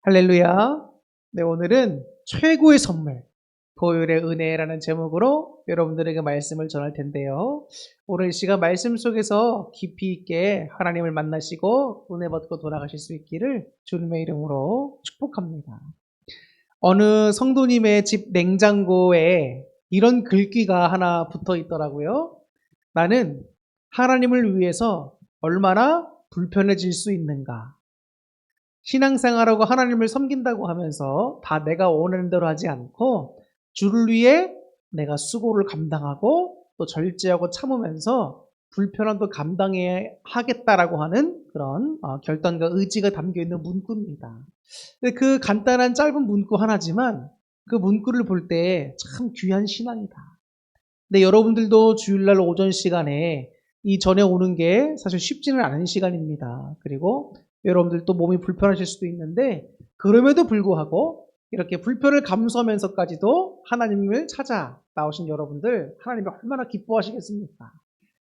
할렐루야. 네, 오늘은 최고의 선물, 보혈의 은혜라는 제목으로 여러분들에게 말씀을 전할 텐데요. 오늘 이 시간 말씀 속에서 깊이 있게 하나님을 만나시고 은혜 받고 돌아가실 수 있기를 주님의 이름으로 축복합니다. 어느 성도님의 집 냉장고에 이런 글귀가 하나 붙어 있더라고요. 나는 하나님을 위해서 얼마나 불편해질 수 있는가. 신앙생활하고 하나님을 섬긴다고 하면서 다 내가 원하는 대로 하지 않고 주를 위해 내가 수고를 감당하고 또 절제하고 참으면서 불편함도 감당해야 하겠다라고 하는 그런 결단과 의지가 담겨있는 문구입니다. 근데 그 간단한 짧은 문구 하나지만 그 문구를 볼 때 참 귀한 신앙이다. 근데 여러분들도 주일날 오전 시간에 이 전에 오는 게 사실 쉽지는 않은 시간입니다. 그리고 여러분들도 몸이 불편하실 수도 있는데 그럼에도 불구하고 이렇게 불편을 감수하면서까지도 하나님을 찾아 나오신 여러분들 하나님이 얼마나 기뻐하시겠습니까?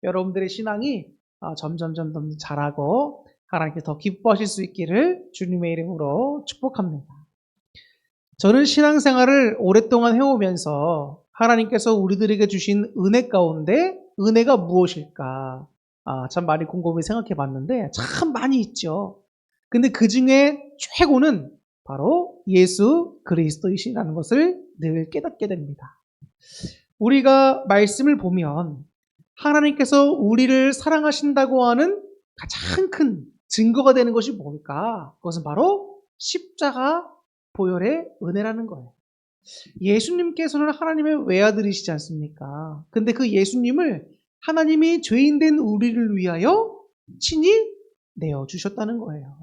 여러분들의 신앙이 점점 자라고 하나님께 더 기뻐하실 수 있기를 주님의 이름으로 축복합니다. 저는 신앙생활을 오랫동안 해오면서 하나님께서 우리들에게 주신 은혜 가운데 은혜가 무엇일까? 참 많이 곰곰이 생각해 봤는데 참 많이 있죠. 근데 그 중에 최고는 바로 예수 그리스도이시라는 것을 늘 깨닫게 됩니다. 우리가 말씀을 보면 하나님께서 우리를 사랑하신다고 하는 가장 큰 증거가 되는 것이 뭘까? 그것은 바로 십자가 보혈의 은혜라는 거예요. 예수님께서는 하나님의 외아들이시지 않습니까? 근데 그 예수님을 하나님이 죄인된 우리를 위하여 친히 내어주셨다는 거예요.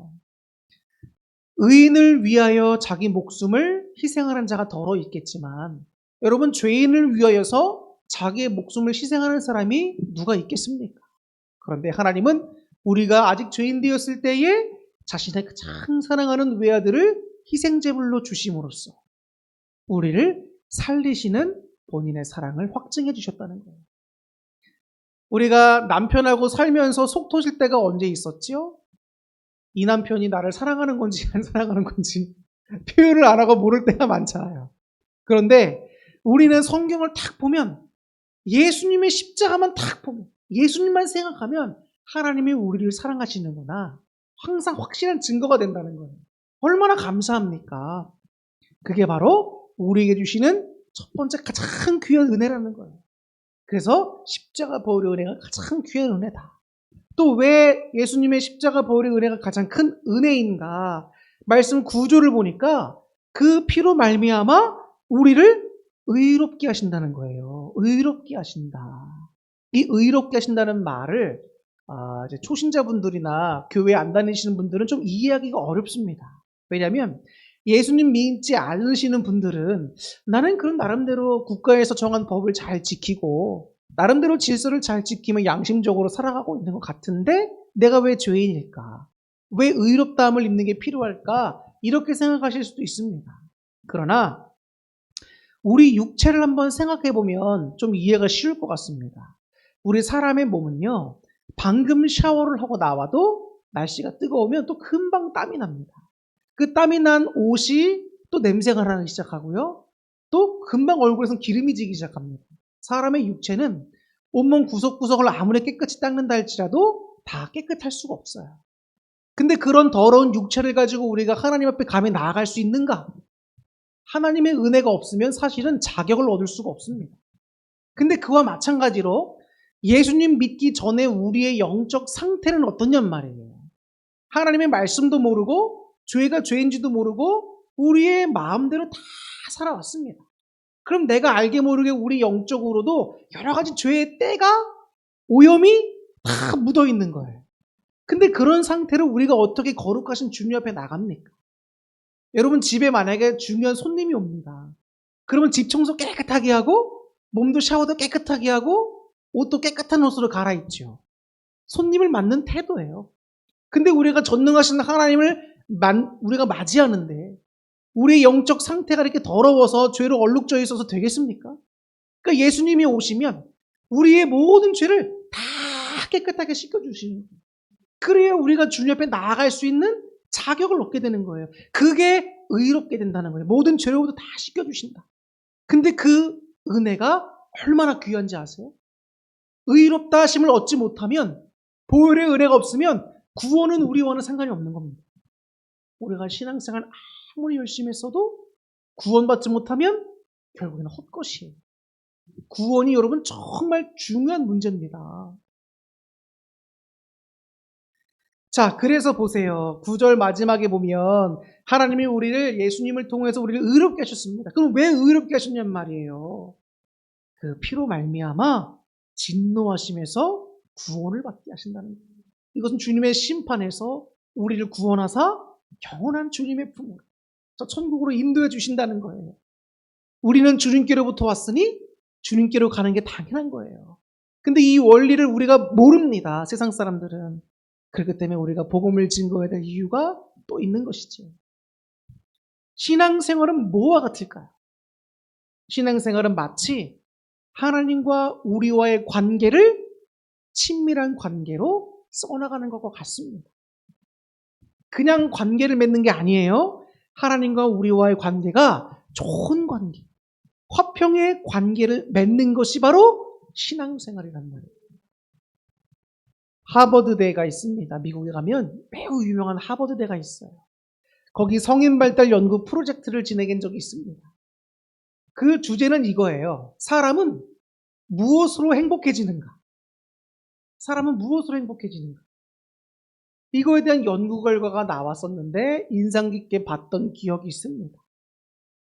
의인을 위하여 자기 목숨을 희생하는 자가 더러 있겠지만 여러분 죄인을 위하여서 자기의 목숨을 희생하는 사람이 누가 있겠습니까? 그런데 하나님은 우리가 아직 죄인 되었을 때에 자신의 가장 사랑하는 외아들을 희생제물로 주심으로써 우리를 살리시는 본인의 사랑을 확증해 주셨다는 거예요. 우리가 남편하고 살면서 속 터질 때가 언제 있었지요? 이 남편이 나를 사랑하는 건지 안 사랑하는 건지 표현을 안 하고 모를 때가 많잖아요. 그런데 우리는 성경을 딱 보면 예수님의 십자가만 딱 보면 예수님만 생각하면 하나님이 우리를 사랑하시는구나. 항상 확실한 증거가 된다는 거예요. 얼마나 감사합니까? 그게 바로 우리에게 주시는 첫 번째 가장 귀한 은혜라는 거예요. 그래서 십자가 보혈의 은혜가 가장 귀한 은혜다. 또 왜 예수님의 십자가 보혈의 은혜가 가장 큰 은혜인가? 말씀 구조를 보니까 그 피로 말미암아 우리를 의롭게 하신다는 거예요. 의롭게 하신다. 이 의롭게 하신다는 말을 이제 초신자분들이나 교회 안 다니시는 분들은 좀 이해하기가 어렵습니다. 왜냐하면 예수님 믿지 않으시는 분들은 나는 그런 나름대로 국가에서 정한 법을 잘 지키고 나름대로 질서를 잘 지키며 양심적으로 살아가고 있는 것 같은데 내가 왜 죄인일까? 왜 의롭다함을 입는 게 필요할까? 이렇게 생각하실 수도 있습니다. 그러나 우리 육체를 한번 생각해 보면 좀 이해가 쉬울 것 같습니다. 우리 사람의 몸은요, 방금 샤워를 하고 나와도 날씨가 뜨거우면 또 금방 땀이 납니다. 그 땀이 난 옷이 또 냄새가 나기 시작하고요. 또 금방 얼굴에서 기름이 지기 시작합니다. 사람의 육체는 온몸 구석구석을 아무리 깨끗이 닦는다 할지라도 다 깨끗할 수가 없어요. 근데 그런 더러운 육체를 가지고 우리가 하나님 앞에 감히 나아갈 수 있는가? 하나님의 은혜가 없으면 사실은 자격을 얻을 수가 없습니다. 근데 그와 마찬가지로 예수님 믿기 전에 우리의 영적 상태는 어떠냔 말이에요. 하나님의 말씀도 모르고 죄가 죄인지도 모르고 우리의 마음대로 다 살아왔습니다. 그럼 내가 알게 모르게 우리 영적으로도 여러 가지 죄의 때가 오염이 다 묻어 있는 거예요. 근데 그런 상태로 우리가 어떻게 거룩하신 주님 앞에 나갑니까? 여러분 집에 만약에 중요한 손님이 옵니다. 그러면 집 청소 깨끗하게 하고 몸도 샤워도 깨끗하게 하고 옷도 깨끗한 옷으로 갈아입죠. 손님을 맞는 태도예요. 근데 우리가 전능하신 하나님을 우리가 맞이하는데 우리의 영적 상태가 이렇게 더러워서 죄로 얼룩져 있어서 되겠습니까? 그러니까 예수님이 오시면 우리의 모든 죄를 다 깨끗하게 씻겨주시는 거예요. 그래야 우리가 주님 앞에 나아갈 수 있는 자격을 얻게 되는 거예요. 그게 의롭게 된다는 거예요. 모든 죄로부터 다 씻겨주신다. 근데 그 은혜가 얼마나 귀한지 아세요? 의롭다 하심을 얻지 못하면, 보혈의 은혜가 없으면 구원은 우리와는 상관이 없는 겁니다. 우리가 신앙생활 아무리 열심히 했어도 구원받지 못하면 결국에는 헛것이에요. 구원이 여러분 정말 중요한 문제입니다. 자, 그래서 보세요. 9절 마지막에 보면 하나님이 우리를, 예수님을 통해서 우리를 의롭게 하셨습니다. 그럼 왜 의롭게 하셨냔 말이에요. 그 피로 말미암아 진노하심에서 구원을 받게 하신다는 거예요. 이것은 주님의 심판에서 우리를 구원하사 영원한 주님의 품으로, 저 천국으로 인도해 주신다는 거예요. 우리는 주님께로부터 왔으니 주님께로 가는 게 당연한 거예요. 근데 이 원리를 우리가 모릅니다. 세상 사람들은. 그렇기 때문에 우리가 복음을 증거해야 될 이유가 또 있는 것이죠. 신앙생활은 뭐와 같을까요? 신앙생활은 마치 하나님과 우리와의 관계를 친밀한 관계로 써나가는 것과 같습니다. 그냥 관계를 맺는 게 아니에요. 하나님과 우리와의 관계가 좋은 관계, 화평의 관계를 맺는 것이 바로 신앙생활이란 말이에요. 하버드대가 있습니다. 미국에 가면 매우 유명한 하버드대가 있어요. 거기 성인 발달 연구 프로젝트를 진행한 적이 있습니다. 그 주제는 이거예요. 사람은 무엇으로 행복해지는가? 사람은 무엇으로 행복해지는가? 이거에 대한 연구 결과가 나왔었는데 인상 깊게 봤던 기억이 있습니다.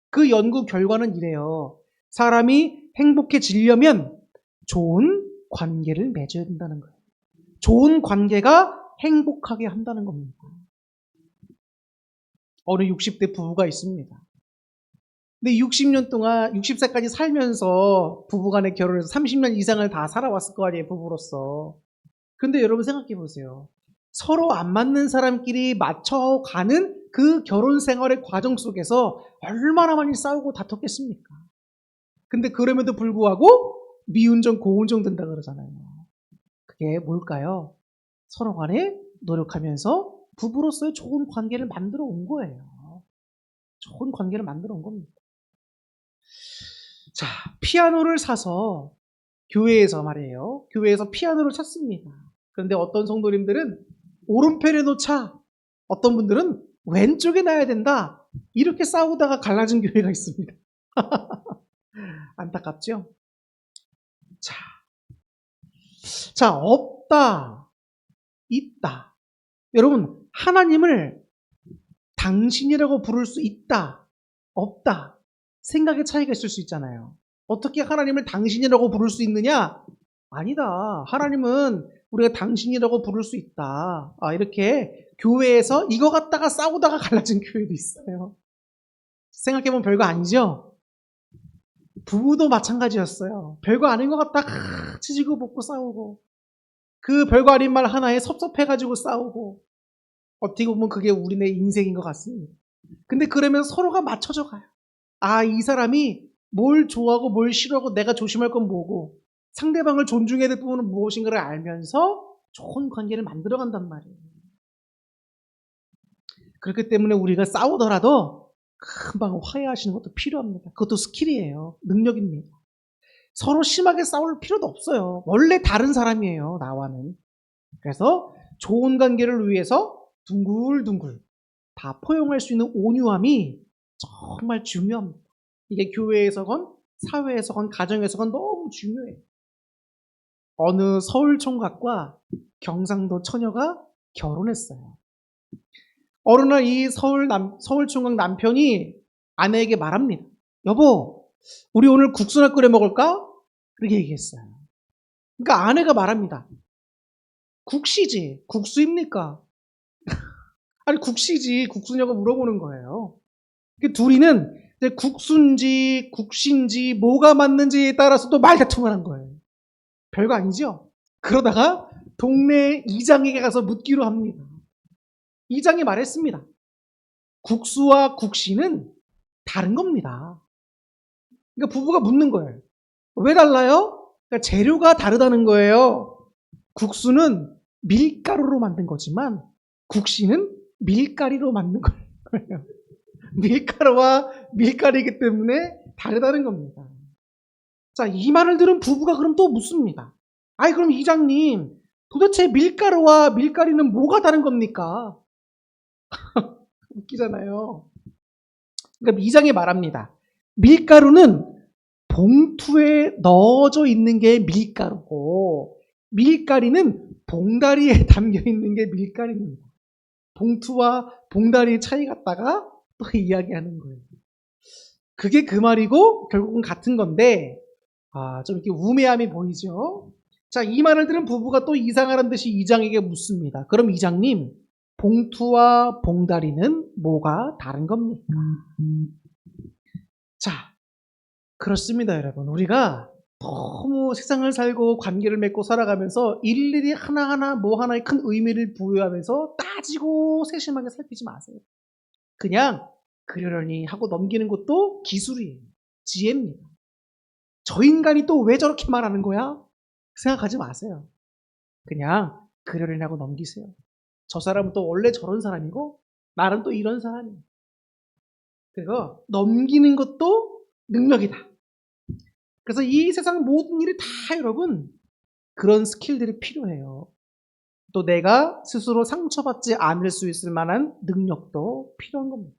그 연구 결과는 이래요. 사람이 행복해지려면 좋은 관계를 맺어야 된다는 거예요. 좋은 관계가 행복하게 한다는 겁니다. 어느 60대 부부가 있습니다. 근데 60년 동안, 60세까지 살면서 부부간에 결혼해서 30년 이상을 다 살아왔을 거 아니에요, 부부로서. 근데 여러분 생각해 보세요. 서로 안 맞는 사람끼리 맞춰가는 그 결혼 생활의 과정 속에서 얼마나 많이 싸우고 다퉜겠습니까? 근데 그럼에도 불구하고 미운정, 고운정 된다 그러잖아요. 그게 뭘까요? 서로 간에 노력하면서 부부로서의 좋은 관계를 만들어 온 거예요. 좋은 관계를 만들어 온 겁니다. 자, 피아노를 사서 교회에서 말이에요. 교회에서 피아노를 쳤습니다. 그런데 어떤 성도님들은 오른편에 놓자, 어떤 분들은 왼쪽에 놔야 된다. 이렇게 싸우다가 갈라진 교회가 있습니다. 안타깝죠? 자, 없다, 있다. 여러분, 하나님을 당신이라고 부를 수 있다, 없다. 생각의 차이가 있을 수 있잖아요. 어떻게 하나님을 당신이라고 부를 수 있느냐? 아니다. 하나님은 우리가 당신이라고 부를 수 있다. 이렇게 교회에서 이거 갖다가 싸우다가 갈라진 교회도 있어요. 생각해보면 별거 아니죠? 부부도 마찬가지였어요. 별거 아닌 것 같다 치지고 볶고 싸우고, 그 별거 아닌 말 하나에 섭섭해가지고 싸우고, 어떻게 보면 그게 우리네 인생인 것 같습니다. 근데 그러면서 서로가 맞춰져 가요. 이 사람이 뭘 좋아하고 뭘 싫어하고 내가 조심할 건 뭐고 상대방을 존중해야 될 부분은 무엇인가를 알면서 좋은 관계를 만들어 간단 말이에요. 그렇기 때문에 우리가 싸우더라도 금방 화해하시는 것도 필요합니다. 그것도 스킬이에요. 능력입니다. 서로 심하게 싸울 필요도 없어요. 원래 다른 사람이에요, 나와는. 그래서 좋은 관계를 위해서 둥글둥글 다 포용할 수 있는 온유함이 정말 중요합니다. 이게 교회에서건 사회에서건 가정에서건 너무 중요해요. 어느 서울 총각과 경상도 처녀가 결혼했어요. 어느 날 이 서울 총각 남편이 아내에게 말합니다. 여보, 우리 오늘 국수나 끓여 먹을까? 그렇게 얘기했어요. 그러니까 아내가 말합니다. 국시지, 국수입니까? 아니, 국시지, 국수냐고 물어보는 거예요. 둘이는 국수인지 국시인지 뭐가 맞는지에 따라서 또 말다툼을 한 거예요. 별거 아니죠? 그러다가 동네 이장에게 가서 묻기로 합니다. 이장이 말했습니다. 국수와 국시는 다른 겁니다. 그러니까 부부가 묻는 거예요. 왜 달라요? 그러니까 재료가 다르다는 거예요. 국수는 밀가루로 만든 거지만 국시는 밀가리로 만든 거예요. 밀가루와 밀가리이기 때문에 다르다는 겁니다. 자, 이 말을 들은 부부가 그럼 또 묻습니다. 아이, 그럼 이장님, 도대체 밀가루와 밀가리는 뭐가 다른 겁니까? 웃기잖아요. 그러니까 이장이 말합니다. 밀가루는 봉투에 넣어져 있는 게 밀가루고, 밀가리는 봉다리에 담겨 있는 게 밀가리입니다. 봉투와 봉다리의 차이 갖다가 또 이야기하는 거예요. 그게 그 말이고 결국은 같은 건데, 좀 이렇게 우매함이 보이죠. 자, 이 말을 들은 부부가 또 이상하는 듯이 이장에게 묻습니다. 그럼 이장님, 봉투와 봉다리는 뭐가 다른 겁니까? 자, 그렇습니다, 여러분. 우리가 너무 세상을 살고 관계를 맺고 살아가면서 일일이 하나하나 뭐 하나의 큰 의미를 부여하면서 따지고 세심하게 살피지 마세요. 그냥 그러려니 하고 넘기는 것도 기술이에요. 지혜입니다. 저 인간이 또 왜 저렇게 말하는 거야? 생각하지 마세요. 그냥 그러려니 하고 넘기세요. 저 사람은 또 원래 저런 사람이고 나는 또 이런 사람이에요. 그래서 넘기는 것도 능력이다. 그래서 이 세상 모든 일이 다 여러분 그런 스킬들이 필요해요. 또 내가 스스로 상처받지 않을 수 있을 만한 능력도 필요한 겁니다.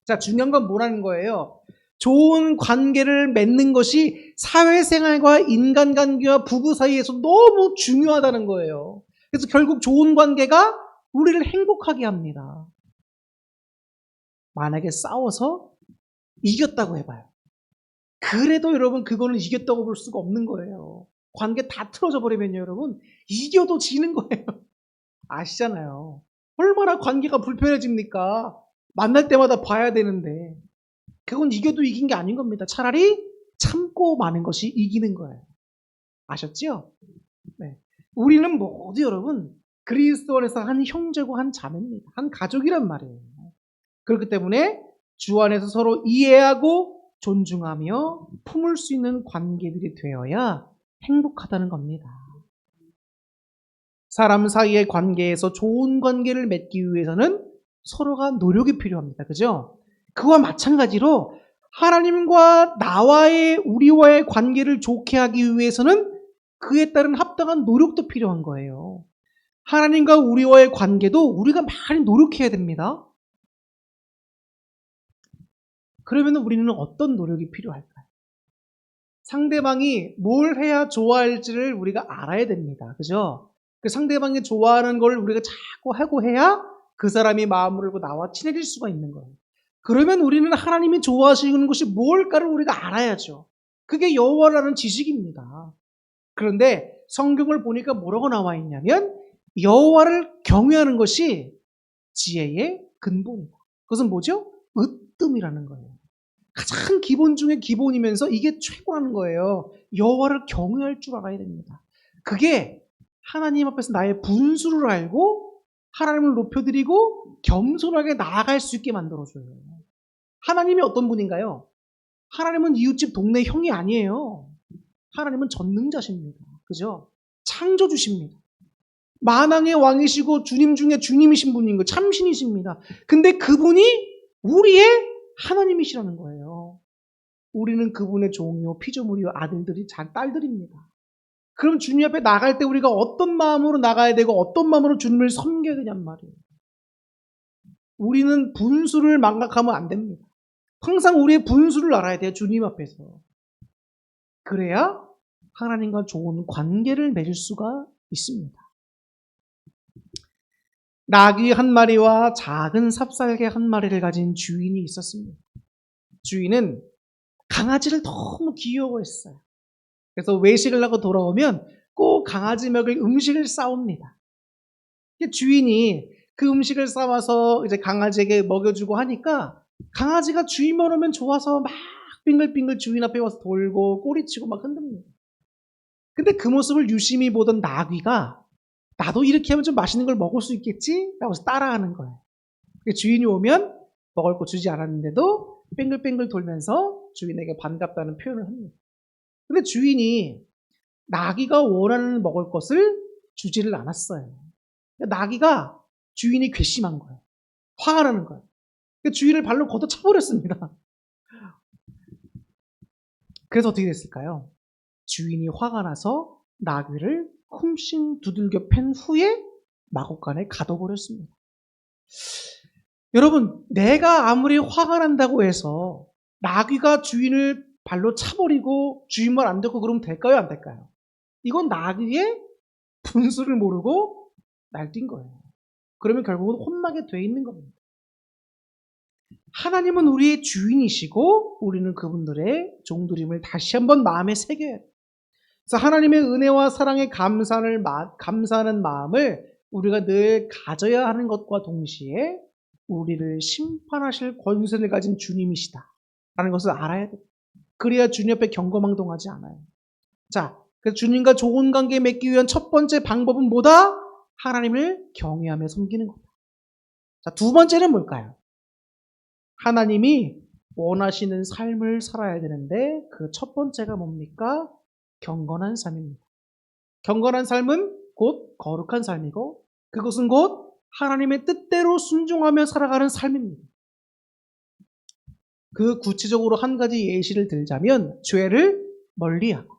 자, 중요한 건 뭐라는 거예요? 좋은 관계를 맺는 것이 사회생활과 인간관계와 부부 사이에서 너무 중요하다는 거예요. 그래서 결국 좋은 관계가 우리를 행복하게 합니다. 만약에 싸워서 이겼다고 해봐요. 그래도 여러분 그거는 이겼다고 볼 수가 없는 거예요. 관계 다 틀어져 버리면요, 여러분 이겨도 지는 거예요. 아시잖아요. 얼마나 관계가 불편해집니까? 만날 때마다 봐야 되는데 그건 이겨도 이긴 게 아닌 겁니다. 차라리 참고 마는 것이 이기는 거예요. 아셨죠? 네. 우리는 모두 여러분 그리스도 안에서 한 형제고 한 자매입니다. 한 가족이란 말이에요. 그렇기 때문에 주 안에서 서로 이해하고 존중하며 품을 수 있는 관계들이 되어야 행복하다는 겁니다. 사람 사이의 관계에서 좋은 관계를 맺기 위해서는 서로가 노력이 필요합니다. 그죠? 그와 마찬가지로 하나님과 우리와의 관계를 좋게 하기 위해서는 그에 따른 합당한 노력도 필요한 거예요. 하나님과 우리와의 관계도 우리가 많이 노력해야 됩니다. 그러면 우리는 어떤 노력이 필요할까요? 상대방이 뭘 해야 좋아할지를 우리가 알아야 됩니다. 그죠? 그 상대방이 좋아하는 걸 우리가 자꾸 하고 해야 그 사람이 마음을 열고 나와 친해질 수가 있는 거예요. 그러면 우리는 하나님이 좋아하시는 것이 뭘까를 우리가 알아야죠. 그게 여호와라는 지식입니다. 그런데 성경을 보니까 뭐라고 나와 있냐면 여호와를 경외하는 것이 지혜의 근본이다. 그것은 뭐죠? 으뜸이라는 거예요. 가장 기본 중에 기본이면서 이게 최고라는 거예요. 여호와를 경외할 줄 알아야 됩니다. 그게 하나님 앞에서 나의 분수를 알고 하나님을 높여드리고 겸손하게 나아갈 수 있게 만들어줘요. 하나님이 어떤 분인가요? 하나님은 이웃집 동네 형이 아니에요. 하나님은 전능자십니다. 그죠? 창조주십니다. 만왕의 왕이시고 주님 중에 주님이신 분인 거 참신이십니다. 근데 그분이 우리의 하나님이시라는 거예요. 우리는 그분의 종이요 피조물이요 아들들이 딸들입니다. 그럼 주님 앞에 나갈 때 우리가 어떤 마음으로 나가야 되고 어떤 마음으로 주님을 섬겨야 되냔 말이에요. 우리는 분수를 망각하면 안 됩니다. 항상 우리의 분수를 알아야 돼요. 주님 앞에서. 그래야 하나님과 좋은 관계를 맺을 수가 있습니다. 나귀 한 마리와 작은 삽살개 한 마리를 가진 주인이 있었습니다. 주인은 강아지를 너무 귀여워했어요. 그래서 외식을 하고 돌아오면 꼭 강아지 먹을 음식을 싸웁니다. 주인이 그 음식을 싸와서 이제 강아지에게 먹여주고 하니까 강아지가 주인만 오면 좋아서 막 빙글빙글 주인 앞에 와서 돌고 꼬리치고 막 흔듭니다. 근데 그 모습을 유심히 보던 나귀가 나도 이렇게 하면 좀 맛있는 걸 먹을 수 있겠지? 라고 해서 따라하는 거예요. 주인이 오면 먹을 거 주지 않았는데도 빙글빙글 돌면서 주인에게 반갑다는 표현을 합니다. 근데 주인이 나귀가 원하는 먹을 것을 주지를 않았어요. 나귀가 주인이 괘씸한 거예요. 화가 나는 거예요. 주인을 발로 걷어차버렸습니다. 그래서 어떻게 됐을까요? 주인이 화가 나서 나귀를 훔씬 두들겨 팬 후에 마곡간에 가둬버렸습니다. 여러분, 내가 아무리 화가 난다고 해서 나귀가 주인을 발로 차버리고 주인 말 안 듣고 그러면 될까요? 안 될까요? 이건 나귀의 분수를 모르고 날뛴 거예요. 그러면 결국은 혼나게 돼 있는 겁니다. 하나님은 우리의 주인이시고 우리는 그분들의 종들임을 다시 한번 마음에 새겨야 돼요. 그래서 하나님의 은혜와 사랑에 감사하는 마음을 우리가 늘 가져야 하는 것과 동시에 우리를 심판하실 권세를 가진 주님이시다 라는 것을 알아야 돼요. 그래야 주님 앞에 경거망동하지 않아요. 자, 그래서 주님과 좋은 관계 맺기 위한 첫 번째 방법은 뭐다? 하나님을 경외하며 섬기는 거다. 자, 두 번째는 뭘까요? 하나님이 원하시는 삶을 살아야 되는데 그 첫 번째가 뭡니까? 경건한 삶입니다. 경건한 삶은 곧 거룩한 삶이고 그것은 곧 하나님의 뜻대로 순종하며 살아가는 삶입니다. 그 구체적으로 한 가지 예시를 들자면 죄를 멀리하고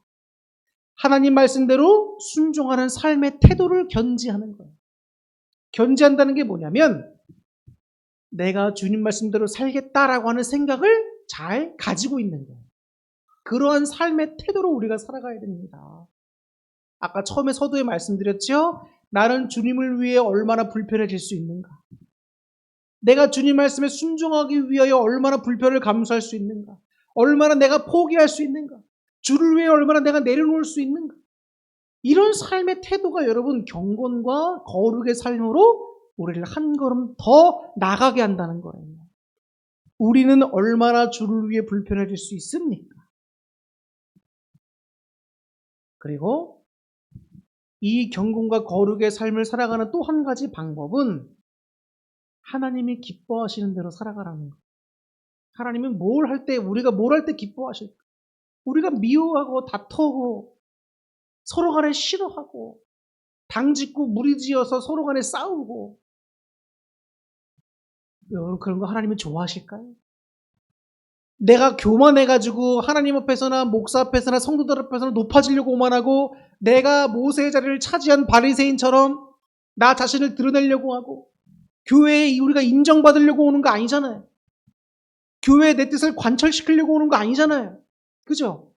하나님 말씀대로 순종하는 삶의 태도를 견지하는 거예요. 견지한다는 게 뭐냐면 내가 주님 말씀대로 살겠다라고 하는 생각을 잘 가지고 있는 거예요. 그러한 삶의 태도로 우리가 살아가야 됩니다. 아까 처음에 서두에 말씀드렸죠? 나는 주님을 위해 얼마나 불편해질 수 있는가? 내가 주님 말씀에 순종하기 위하여 얼마나 불편을 감수할 수 있는가? 얼마나 내가 포기할 수 있는가? 주를 위해 얼마나 내가 내려놓을 수 있는가? 이런 삶의 태도가 여러분 경건과 거룩의 삶으로 우리를 한 걸음 더 나가게 한다는 거예요. 우리는 얼마나 주를 위해 불편해질 수 있습니까? 그리고 이 경건과 거룩의 삶을 살아가는 또 한 가지 방법은 하나님이 기뻐하시는 대로 살아가라는 거예요. 하나님은 뭘 할 때, 우리가 뭘 할 때 기뻐하실까? 우리가 미워하고 다투고 서로 간에 싫어하고 당짓고 무리지어서 서로 간에 싸우고 여러분 그런 거 하나님은 좋아하실까요? 내가 교만해가지고 하나님 앞에서나 목사 앞에서나 성도들 앞에서나 높아지려고 오만하고 내가 모세의 자리를 차지한 바리새인처럼 나 자신을 드러내려고 하고 교회에 우리가 인정받으려고 오는 거 아니잖아요. 교회에 내 뜻을 관철시키려고 오는 거 아니잖아요. 그죠?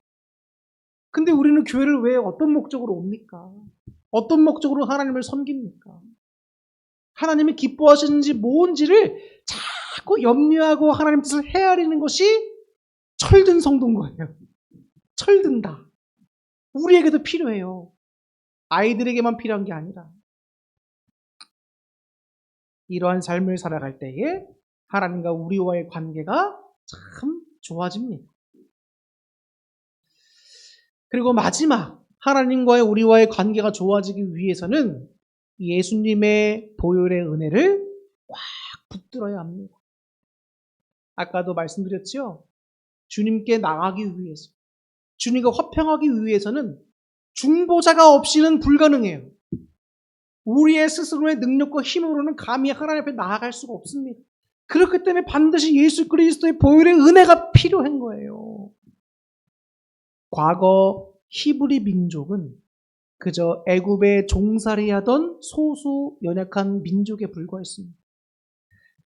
근데 우리는 교회를 왜 어떤 목적으로 옵니까? 어떤 목적으로 하나님을 섬깁니까? 하나님이 기뻐하시는지 뭔지를 자꾸 염려하고 하나님 뜻을 헤아리는 것이 철든 성도인 거예요. 철든다. 우리에게도 필요해요. 아이들에게만 필요한 게 아니라. 이러한 삶을 살아갈 때에 하나님과 우리와의 관계가 참 좋아집니다. 그리고 마지막, 하나님과의 우리와의 관계가 좋아지기 위해서는 예수님의 보혈의 은혜를 꽉 붙들어야 합니다. 아까도 말씀드렸죠? 주님께 나가기 위해서, 주님과 화평하기 위해서는 중보자가 없이는 불가능해요. 우리의 스스로의 능력과 힘으로는 감히 하나님 앞에 나아갈 수가 없습니다. 그렇기 때문에 반드시 예수 그리스도의 보혈의 은혜가 필요한 거예요. 과거 히브리 민족은 그저 애굽에 종살이하던 소수 연약한 민족에 불과했습니다.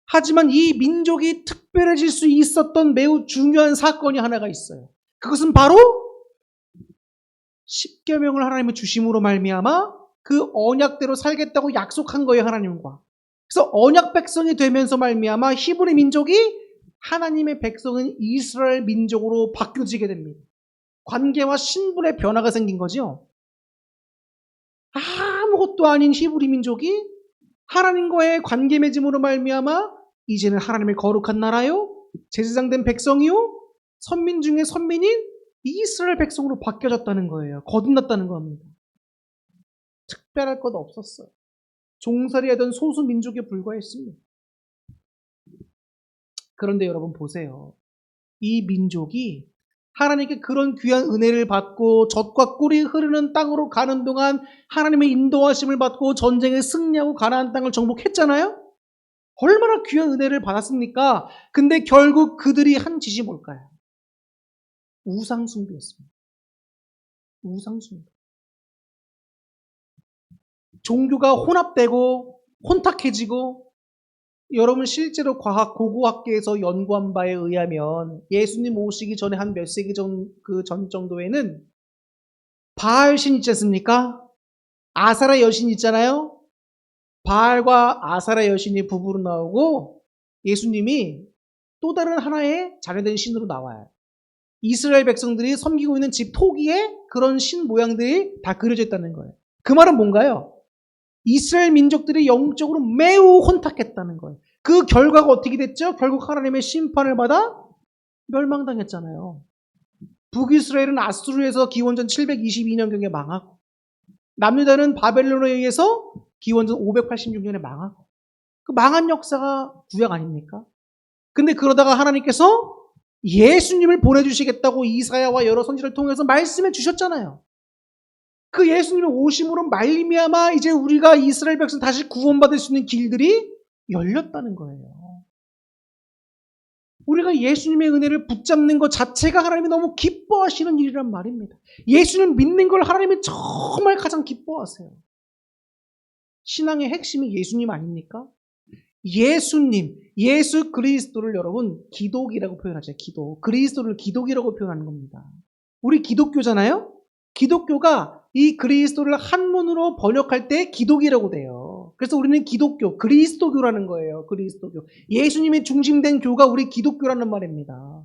하지만 이 민족이 특별해질 수 있었던 매우 중요한 사건이 하나가 있어요. 그것은 바로 십계명을 하나님의 주심으로 말미암아 그 언약대로 살겠다고 약속한 거예요, 하나님과. 그래서 언약 백성이 되면서 말미암아 히브리 민족이 하나님의 백성인 이스라엘 민족으로 바뀌어지게 됩니다. 관계와 신분의 변화가 생긴 거죠. 아무것도 아닌 히브리 민족이 하나님과의 관계 맺음으로 말미암아 이제는 하나님의 거룩한 나라요, 제사장된 백성이요, 선민 중에 선민인 이스라엘 백성으로 바뀌어졌다는 거예요. 거듭났다는 겁니다. 특별할 것 없었어요. 종살이하던 소수 민족에 불과했습니다. 그런데 여러분 보세요. 이 민족이 하나님께 그런 귀한 은혜를 받고 젖과 꿀이 흐르는 땅으로 가는 동안 하나님의 인도하심을 받고 전쟁에 승리하고 가나안 땅을 정복했잖아요. 얼마나 귀한 은혜를 받았습니까? 근데 결국 그들이 한 짓이 뭘까요? 우상숭배였습니다. 우상숭배. 종교가 혼합되고 혼탁해지고, 여러분 실제로 과학 고고학계에서 연구한 바에 의하면 예수님 오시기 전에 한 몇 세기 전 정도에는 바알 신 있지 않습니까? 아사라 여신 있잖아요. 바알과 아사라 여신이 부부로 나오고 예수님이 또 다른 하나의 자녀된 신으로 나와요. 이스라엘 백성들이 섬기고 있는 집 토기에 그런 신 모양들이 다 그려져 있다는 거예요. 그 말은 뭔가요? 이스라엘 민족들이 영적으로 매우 혼탁했다는 거예요. 그 결과가 어떻게 됐죠? 결국 하나님의 심판을 받아 멸망당했잖아요. 북이스라엘은 아수르에서 기원전 722년경에 망하고, 남유다는 바벨론에 의해서 기원전 586년에 망하고, 그 망한 역사가 구약 아닙니까? 근데 그러다가 하나님께서 예수님을 보내주시겠다고 이사야와 여러 선지를 통해서 말씀해 주셨잖아요. 그 예수님의 오심으로 말미암아 이제 우리가 이스라엘 백성 다시 구원받을 수 있는 길들이 열렸다는 거예요. 우리가 예수님의 은혜를 붙잡는 것 자체가 하나님이 너무 기뻐하시는 일이란 말입니다. 예수님 믿는 걸 하나님이 정말 가장 기뻐하세요. 신앙의 핵심이 예수님 아닙니까? 예수님, 예수 그리스도를 여러분 기독이라고 표현하죠. 기독. 그리스도를 기독이라고 표현하는 겁니다. 우리 기독교잖아요? 기독교가 이 그리스도를 한문으로 번역할 때 기독이라고 돼요. 그래서 우리는 기독교, 그리스도교라는 거예요. 그리스도교. 예수님이 중심된 교가 우리 기독교라는 말입니다.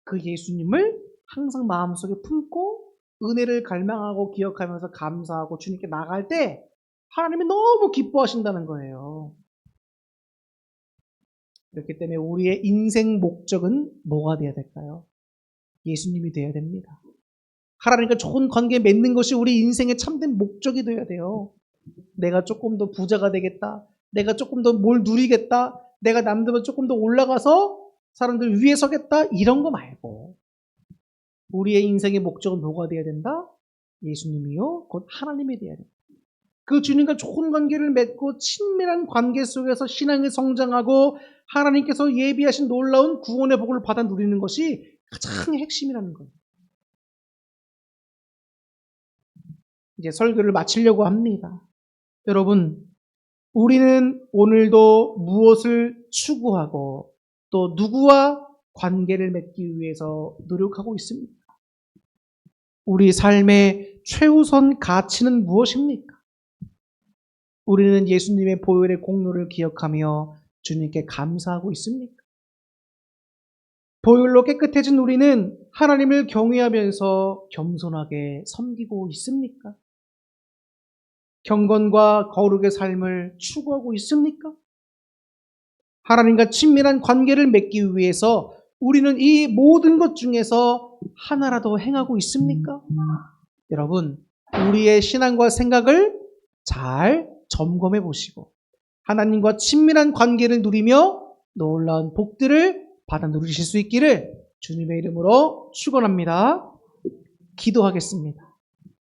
그 예수님을 항상 마음속에 품고 은혜를 갈망하고 기억하면서 감사하고 주님께 나갈 때 하나님이 너무 기뻐하신다는 거예요. 그렇기 때문에 우리의 인생 목적은 뭐가 되어야 될까요? 예수님이 되어야 됩니다. 하나님과 좋은 관계 맺는 것이 우리 인생의 참된 목적이 되어야 돼요. 내가 조금 더 부자가 되겠다. 내가 조금 더 뭘 누리겠다. 내가 남들보다 조금 더 올라가서 사람들 위에 서겠다. 이런 거 말고 우리의 인생의 목적은 뭐가 되어야 된다? 예수님이요. 곧 하나님이 되어야 된다. 그 주님과 좋은 관계를 맺고 친밀한 관계 속에서 신앙이 성장하고 하나님께서 예비하신 놀라운 구원의 복을 받아 누리는 것이 가장 핵심이라는 거예요. 이제 설교를 마치려고 합니다. 여러분, 우리는 오늘도 무엇을 추구하고 또 누구와 관계를 맺기 위해서 노력하고 있습니까? 우리 삶의 최우선 가치는 무엇입니까? 우리는 예수님의 보혈의 공로를 기억하며 주님께 감사하고 있습니까? 보혈로 깨끗해진 우리는 하나님을 경외하면서 겸손하게 섬기고 있습니까? 경건과 거룩의 삶을 추구하고 있습니까? 하나님과 친밀한 관계를 맺기 위해서 우리는 이 모든 것 중에서 하나라도 행하고 있습니까? 여러분, 우리의 신앙과 생각을 잘 점검해 보시고 하나님과 친밀한 관계를 누리며 놀라운 복들을 받아 누리실 수 있기를 주님의 이름으로 축원합니다. 기도하겠습니다.